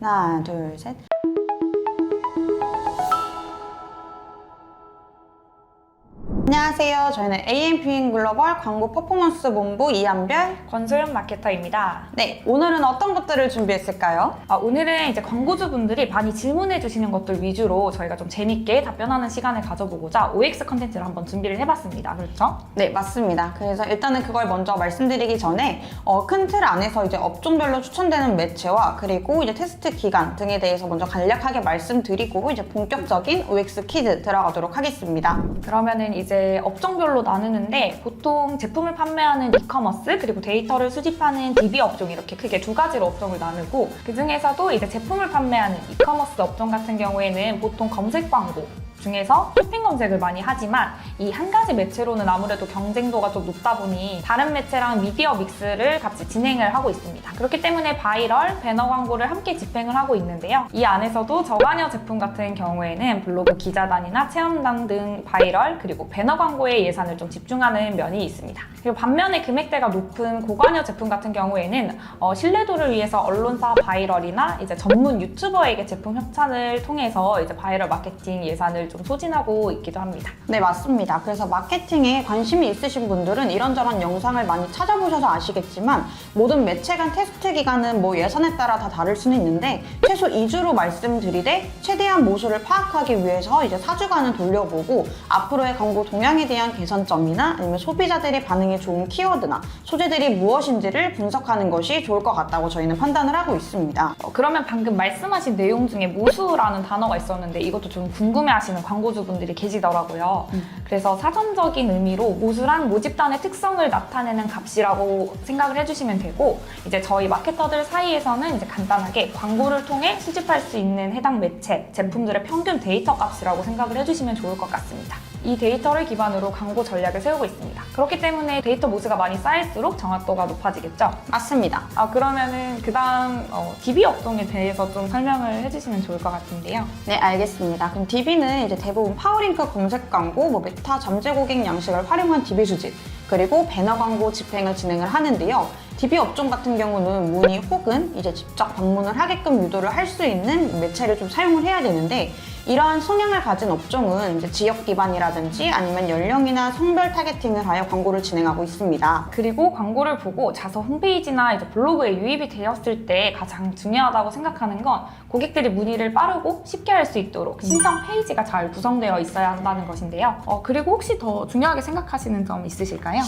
하나, 둘, 셋. 안녕하세요. 저희는 AMP인 글로벌 광고 퍼포먼스 본부 이한별, 권소연 마케터입니다. 네, 오늘은 어떤 것들을 준비했을까요? 오늘은 이제 광고주분들이 많이 질문해 주시는 것들 위주로 저희가 좀 재밌게 답변하는 시간을 가져보고자 OX 컨텐츠를 한번 준비를 해봤습니다. 그렇죠? 네, 맞습니다. 그래서 일단은 그걸 먼저 말씀드리기 전에 큰 틀 안에서 이제 업종별로 추천되는 매체와 그리고 이제 테스트 기간 등에 대해서 먼저 간략하게 말씀드리고 이제 본격적인 OX 퀴즈 들어가도록 하겠습니다. 그러면은 이제 업종별로 나누는데 보통 제품을 판매하는 이커머스 그리고 데이터를 수집하는 DB 업종 이렇게 크게 두 가지로 업종을 나누고 그 중에서도 이제 제품을 판매하는 이커머스 업종 같은 경우에는 보통 검색 광고 중에서 쇼핑 검색을 많이 하지만 이 한 가지 매체로는 아무래도 경쟁도가 좀 높다 보니 다른 매체랑 미디어 믹스를 같이 진행을 하고 있습니다. 그렇기 때문에 바이럴, 배너 광고를 함께 집행을 하고 있는데요. 이 안에서도 저관여 제품 같은 경우에는 블로그 기자단이나 체험단 등 바이럴 그리고 배너 광고에 예산을 좀 집중하는 면이 있습니다. 그리고 반면에 금액대가 높은 고관여 제품 같은 경우에는 신뢰도를 위해서 언론사 바이럴이나 이제 전문 유튜버에게 제품 협찬을 통해서 이제 바이럴 마케팅 예산을 좀 소진하고 있기도 합니다. 네, 맞습니다. 그래서 마케팅에 관심이 있으신 분들은 이런저런 영상을 많이 찾아보셔서 아시겠지만 모든 매체 간 테스트 기간은 뭐 예산에 따라 다 다를 수는 있는데 최소 2주로 말씀드리되 최대한 모수를 파악하기 위해서 이제 4주간은 돌려보고 앞으로의 광고 동향에 대한 개선점이나 아니면 소비자들의 반응이 좋은 키워드나 소재들이 무엇인지를 분석하는 것이 좋을 것 같다고 저희는 판단을 하고 있습니다. 그러면 방금 말씀하신 내용 중에 모수라는 단어가 있었는데 이것도 좀 궁금해하시는 광고주분들이 계시더라고요. 그래서 사전적인 의미로 모수란 모집단의 특성을 나타내는 값이라고 생각을 해주시면 되고 이제 저희 마케터들 사이에서는 이제 간단하게 광고를 통해 수집할 수 있는 해당 매체, 제품들의 평균 데이터 값이라고 생각을 해주시면 좋을 것 같습니다. 이 데이터를 기반으로 광고 전략을 세우고 있습니다. 그렇기 때문에 데이터 모수가 많이 쌓일수록 정확도가 높아지겠죠? 맞습니다. 그러면은 그 다음 DB 업종에 대해서 좀 설명을 해주시면 좋을 것 같은데요. 네, 알겠습니다. 그럼 DB는 이제 대부분 파워링크 검색 광고, 메타 잠재 고객 양식을 활용한 DB 수집, 그리고 배너 광고 집행을 진행을 하는데요. DB 업종 같은 경우는 문의 혹은 이제 직접 방문을 하게끔 유도를 할 수 있는 매체를 좀 사용을 해야 되는데 이러한 성향을 가진 업종은 이제 지역 기반이라든지 아니면 연령이나 성별 타겟팅을 하여 광고를 진행하고 있습니다. 그리고 광고를 보고 자서 홈페이지나 이제 블로그에 유입이 되었을 때 가장 중요하다고 생각하는 건 고객들이 문의를 빠르고 쉽게 할 수 있도록 신청 페이지가 잘 구성되어 있어야 한다는 것인데요. 그리고 혹시 더 중요하게 생각하시는 점 있으실까요?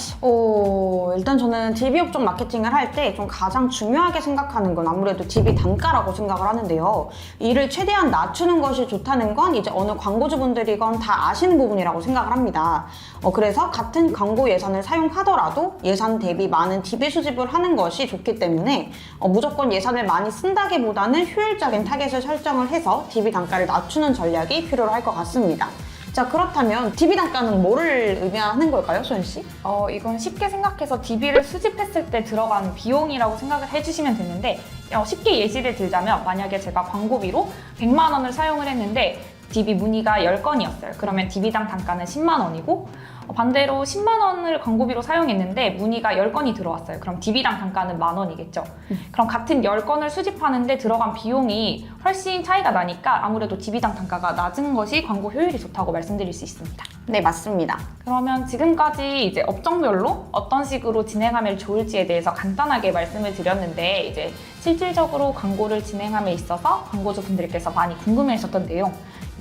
일단 저는 DB 업종 마케팅을 할 때 좀 가장 중요하게 생각하는 건 아무래도 DB 단가라고 생각을 하는데요. 이를 최대한 낮추는 것이 좋다는 건 이제 어느 광고주분들이건 다 아시는 부분이라고 생각을 합니다. 그래서 같은 광고 예산을 사용하더라도 예산 대비 많은 DB 수집을 하는 것이 좋기 때문에 무조건 예산을 많이 쓴다기보다는 효율적인 타겟을 설정을 해서 DB 단가를 낮추는 전략이 필요할 것 같습니다. 자, 그렇다면 DB 단가는 뭐를 의미하는 걸까요, 소연 씨? 이건 쉽게 생각해서 DB를 수집했을 때 들어가는 비용이라고 생각을 해주시면 되는데 쉽게 예시를 들자면 만약에 제가 광고비로 100만 원을 사용을 했는데 DB 문의가 10건이었어요. 그러면 DB당 단가는 10만 원이고 반대로 10만 원을 광고비로 사용했는데 문의가 10건이 들어왔어요. 그럼 DB당 단가는 만 원이겠죠. 그럼 같은 10건을 수집하는데 들어간 비용이 훨씬 차이가 나니까 아무래도 DB당 단가가 낮은 것이 광고 효율이 좋다고 말씀드릴 수 있습니다. 네, 맞습니다. 그러면 지금까지 이제 업종별로 어떤 식으로 진행하면 좋을지에 대해서 간단하게 말씀을 드렸는데 이제 실질적으로 광고를 진행함에 있어서 광고주분들께서 많이 궁금해하셨던 내용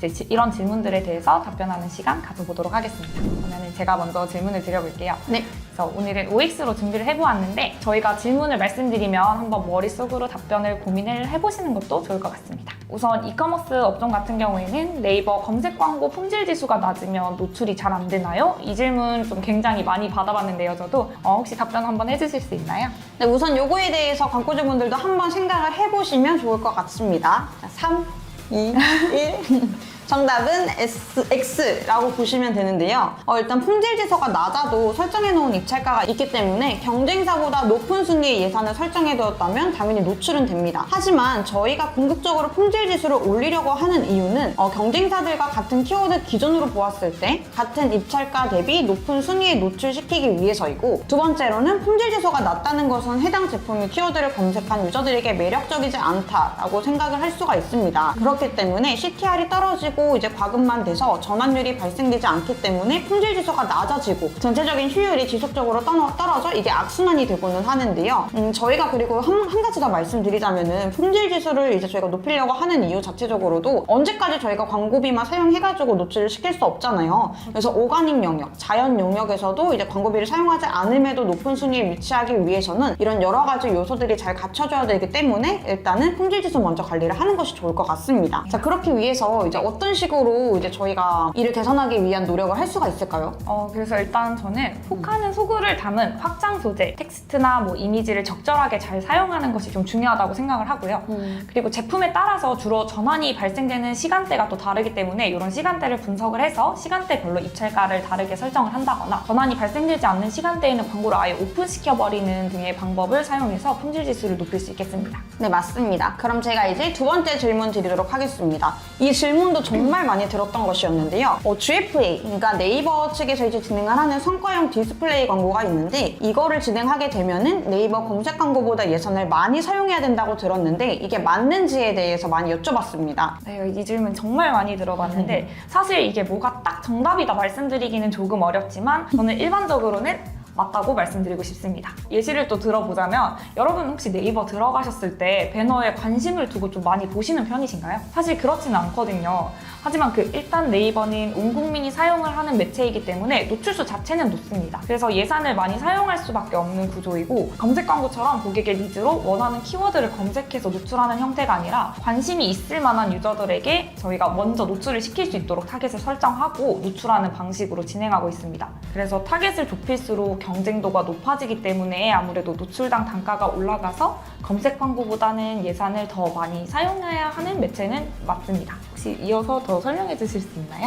이제 이런 질문들에 대해서 답변하는 시간 가져보도록 하겠습니다. 그러면 제가 먼저 질문을 드려볼게요. 네. 그래서 오늘은 OX로 준비를 해보았는데 저희가 질문을 말씀드리면 한번 머릿속으로 답변을 고민을 해보시는 것도 좋을 것 같습니다. 우선 이커머스 업종 같은 경우에는 네이버 검색 광고 품질 지수가 낮으면 노출이 잘 안 되나요? 이 질문 좀 굉장히 많이 받아봤는데요. 저도 혹시 답변 한번 해주실 수 있나요? 네, 우선 요거에 대해서 광고주분들도 한번 생각을 해보시면 좋을 것 같습니다. 자, 3, 2, 1. 정답은 X라고 보시면 되는데요. 일단 품질 지수가 낮아도 설정해놓은 입찰가가 있기 때문에 경쟁사보다 높은 순위의 예산을 설정해두었다면 당연히 노출은 됩니다. 하지만 저희가 궁극적으로 품질 지수를 올리려고 하는 이유는 경쟁사들과 같은 키워드 기준으로 보았을 때 같은 입찰가 대비 높은 순위에 노출시키기 위해서이고, 두 번째로는 품질 지수가 낮다는 것은 해당 제품의 키워드를 검색한 유저들에게 매력적이지 않다라고 생각을 할 수가 있습니다. 그렇기 때문에 CTR이 떨어지고 이제 과금만 돼서 전환율이 발생되지 않기 때문에 품질 지수가 낮아지고 전체적인 효율이 지속적으로 떨어져 이게 악순환이 되고는 하는데요. 저희가 그리고 한 가지 더 말씀드리자면은 품질 지수를 이제 저희가 높이려고 하는 이유 자체적으로도 언제까지 저희가 광고비만 사용해가지고 노출을 시킬 수 없잖아요. 그래서 오가닉 영역, 자연 영역에서도 이제 광고비를 사용하지 않음에도 높은 순위에 위치하기 위해서는 이런 여러 가지 요소들이 잘 갖춰져야 되기 때문에 일단은 품질 지수 먼저 관리를 하는 것이 좋을 것 같습니다. 자, 그렇기 위해서 이제 어떤 식으로 이제 저희가 이를 개선하기 위한 노력을 할 수가 있을까요? 그래서 일단 저는 혹하는 소구를 담은 확장 소재, 텍스트나 뭐 이미지를 적절하게 잘 사용하는 것이 좀 중요하다고 생각을 하고요. 그리고 제품에 따라서 주로 전환이 발생되는 시간대가 또 다르기 때문에 이런 시간대를 분석을 해서 시간대별로 입찰가를 다르게 설정을 한다거나, 전환이 발생되지 않는 시간대에는 광고를 아예 오픈시켜버리는 등의 방법을 사용해서 품질 지수를 높일 수 있겠습니다. 네, 맞습니다. 그럼 제가 이제 두 번째 질문 드리도록 하겠습니다. 이 질문도 정말 많이 들었던 것이었는데요. GFA, 그러니까 네이버 측에서 이제 진행을 하는 성과형 디스플레이 광고가 있는데, 이거를 진행하게 되면은 네이버 검색 광고보다 예산을 많이 사용해야 된다고 들었는데 이게 맞는지에 대해서 많이 여쭤봤습니다. 네, 이 질문 정말 많이 들어봤는데 사실 이게 뭐가 딱 정답이다 말씀드리기는 조금 어렵지만 저는 일반적으로는 맞다고 말씀드리고 싶습니다. 예시를 또 들어보자면, 여러분 혹시 네이버 들어가셨을 때 배너에 관심을 두고 좀 많이 보시는 편이신가요? 사실 그렇지는 않거든요. 하지만 일단 네이버는 온 국민이 사용을 하는 매체이기 때문에 노출수 자체는 높습니다. 그래서 예산을 많이 사용할 수밖에 없는 구조이고, 검색 광고처럼 고객의 니즈로 원하는 키워드를 검색해서 노출하는 형태가 아니라 관심이 있을 만한 유저들에게 저희가 먼저 노출을 시킬 수 있도록 타겟을 설정하고 노출하는 방식으로 진행하고 있습니다. 그래서 타겟을 좁힐수록 경쟁도가 높아지기 때문에 아무래도 노출당 단가가 올라가서 검색 광고보다는 예산을 더 많이 사용해야 하는 매체는 맞습니다. 혹시 이어서 더 설명해 주실 수 있나요?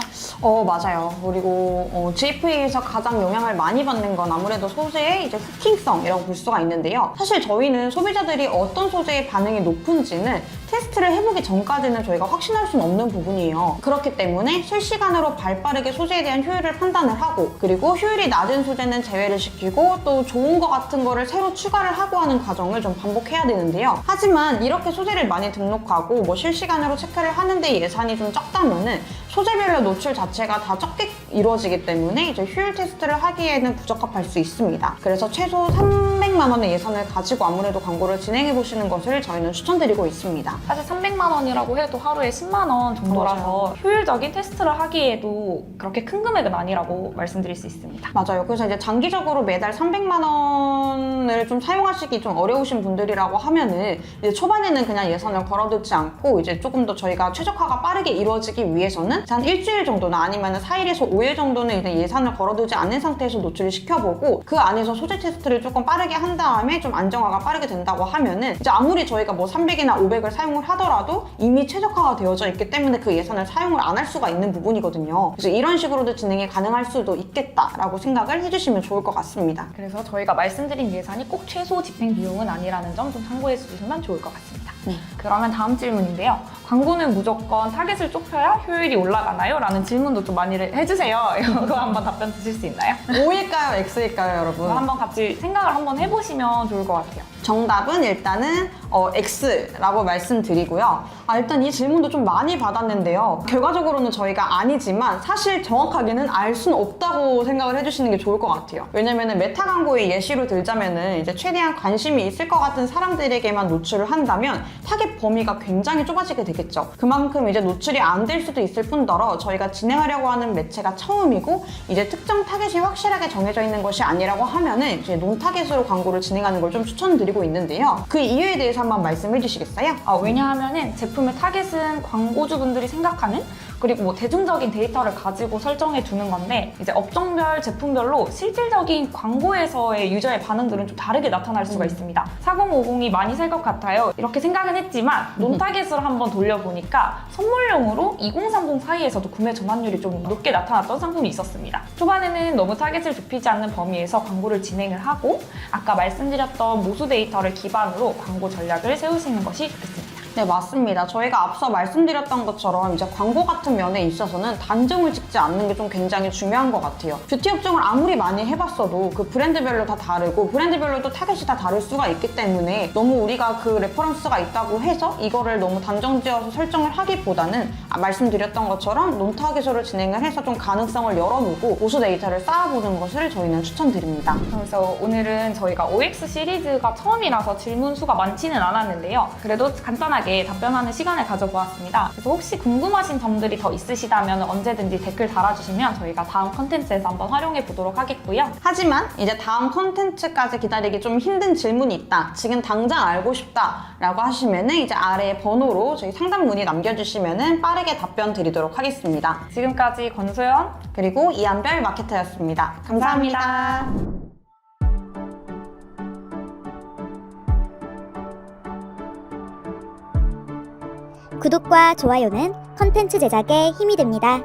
맞아요. 그리고 GFA에서 가장 영향을 많이 받는 건 아무래도 소재의 이제 후킹성이라고 볼 수가 있는데요. 사실 저희는 소비자들이 어떤 소재의 반응이 높은지는 테스트를 해보기 전까지는 저희가 확신할 수는 없는 부분이에요. 그렇기 때문에 실시간으로 발빠르게 소재에 대한 효율을 판단을 하고, 그리고 효율이 낮은 소재는 제외를 시키고 또 좋은 거 같은 거를 새로 추가를 하고 하는 과정을 좀 반복해야 되는데요. 하지만 이렇게 소재를 많이 등록하고 뭐 실시간으로 체크를 하는데 예산이 좀 적다면은 소재별로 노출 자체가 다 적게 이루어지기 때문에 이제 효율 테스트를 하기에는 부적합할 수 있습니다. 그래서 최소 300만 원의 예산을 가지고 아무래도 광고를 진행해 보시는 것을 저희는 추천드리고 있습니다. 사실 300만 원이라고 해도 하루에 10만 원 정도라서 맞아요. 효율적인 테스트를 하기에도 그렇게 큰 금액은 아니라고 말씀드릴 수 있습니다. 맞아요. 그래서 이제 장기적으로 매달 300만 원을 좀 사용하시기 좀 어려우신 분들이라고 하면은 이제 초반에는 그냥 예산을 걸어두지 않고 이제 조금 더 저희가 최적화가 빠르게 이루어지기 위해서는 한 일주일 정도나 아니면 4일에서 5일 정도는 이제 예산을 걸어두지 않는 상태에서 노출을 시켜보고, 그 안에서 소재 테스트를 조금 빠르게 한 다음에 좀 안정화가 빠르게 된다고 하면은 이제 아무리 저희가 뭐 300이나 500을 사용을 하더라도 이미 최적화가 되어져 있기 때문에 그 예산을 사용을 안 할 수가 있는 부분이거든요. 그래서 이런 식으로도 진행이 가능할 수도 있겠다라고 생각을 해주시면 좋을 것 같습니다. 그래서 저희가 말씀드린 예산이 꼭 최소 집행 비용은 아니라는 점 좀 참고해 주시면 좋을 것 같습니다. 그러면 다음 질문인데요. 광고는 무조건 타겟을 좁혀야 효율이 올라가나요? 라는 질문도 좀 많이 해주세요. 이거 한번 답변 주실 수 있나요? O일까요? X일까요, 여러분? 한번 같이 생각을 한번 해보시면 좋을 것 같아요. 정답은 일단은 X라고 말씀드리고요. 일단 이 질문도 좀 많이 받았는데요. 결과적으로는 저희가 아니지만 사실 정확하게는 알 수는 없다고 생각을 해주시는 게 좋을 것 같아요. 왜냐면은 메타 광고의 예시로 들자면은 이제 최대한 관심이 있을 것 같은 사람들에게만 노출을 한다면 타겟 범위가 굉장히 좁아지게 되겠죠. 그만큼 이제 노출이 안 될 수도 있을 뿐더러 저희가 진행하려고 하는 매체가 처음이고 이제 특정 타겟이 확실하게 정해져 있는 것이 아니라고 하면은 이제 논타겟으로 광고를 진행하는 걸 좀 추천드리고 있는데요. 그 이유에 대해서 한번 말씀해 주시겠어요? 왜냐하면은 제품의 타겟은 광고주분들이 생각하는 그리고 뭐 대중적인 데이터를 가지고 설정해 두는 건데 이제 업종별, 제품별로 실질적인 광고에서의 유저의 반응들은 좀 다르게 나타날 수가 있습니다. 4050이 많이 살 것 같아요. 이렇게 생각은 했지만 논타겟으로 한번 돌려보니까 선물용으로 2030 사이에서도 구매 전환율이 좀 높게 나타났던 상품이 있었습니다. 초반에는 너무 타겟을 좁히지 않는 범위에서 광고를 진행을 하고 아까 말씀드렸던 모수 데이터를 기반으로 광고 전략을 세우시는 것이 좋겠습니다. 네, 맞습니다. 저희가 앞서 말씀드렸던 것처럼 이제 광고 같은 면에 있어서는 단정을 짓지 않는 게 좀 굉장히 중요한 것 같아요. 뷰티 업종을 아무리 많이 해봤어도 그 브랜드별로 다 다르고 브랜드별로도 타겟이 다 다를 수가 있기 때문에 너무 우리가 그 레퍼런스가 있다고 해서 이거를 너무 단정 지어서 설정을 하기보다는 말씀드렸던 것처럼 논타겟으로 진행을 해서 좀 가능성을 열어놓고 보수 데이터를 쌓아보는 것을 저희는 추천드립니다. 그래서 오늘은 저희가 OX 시리즈가 처음이라서 질문 수가 많지는 않았는데요. 그래도 간단하게 답변하는 시간을 가져보았습니다. 그래서 혹시 궁금하신 점들이 더 있으시다면 언제든지 댓글 달아주시면 저희가 다음 컨텐츠에서 한번 활용해 보도록 하겠고요. 하지만 이제 다음 콘텐츠까지 기다리기 좀 힘든 질문이 있다. 지금 당장 알고 싶다 라고 하시면은 이제 아래 번호로 저희 상담 문의 남겨주시면은 빠르게 답변 드리도록 하겠습니다. 지금까지 권소연 그리고 이한별 마케터였습니다. 감사합니다. 구독과 좋아요는 컨텐츠 제작에 힘이 됩니다.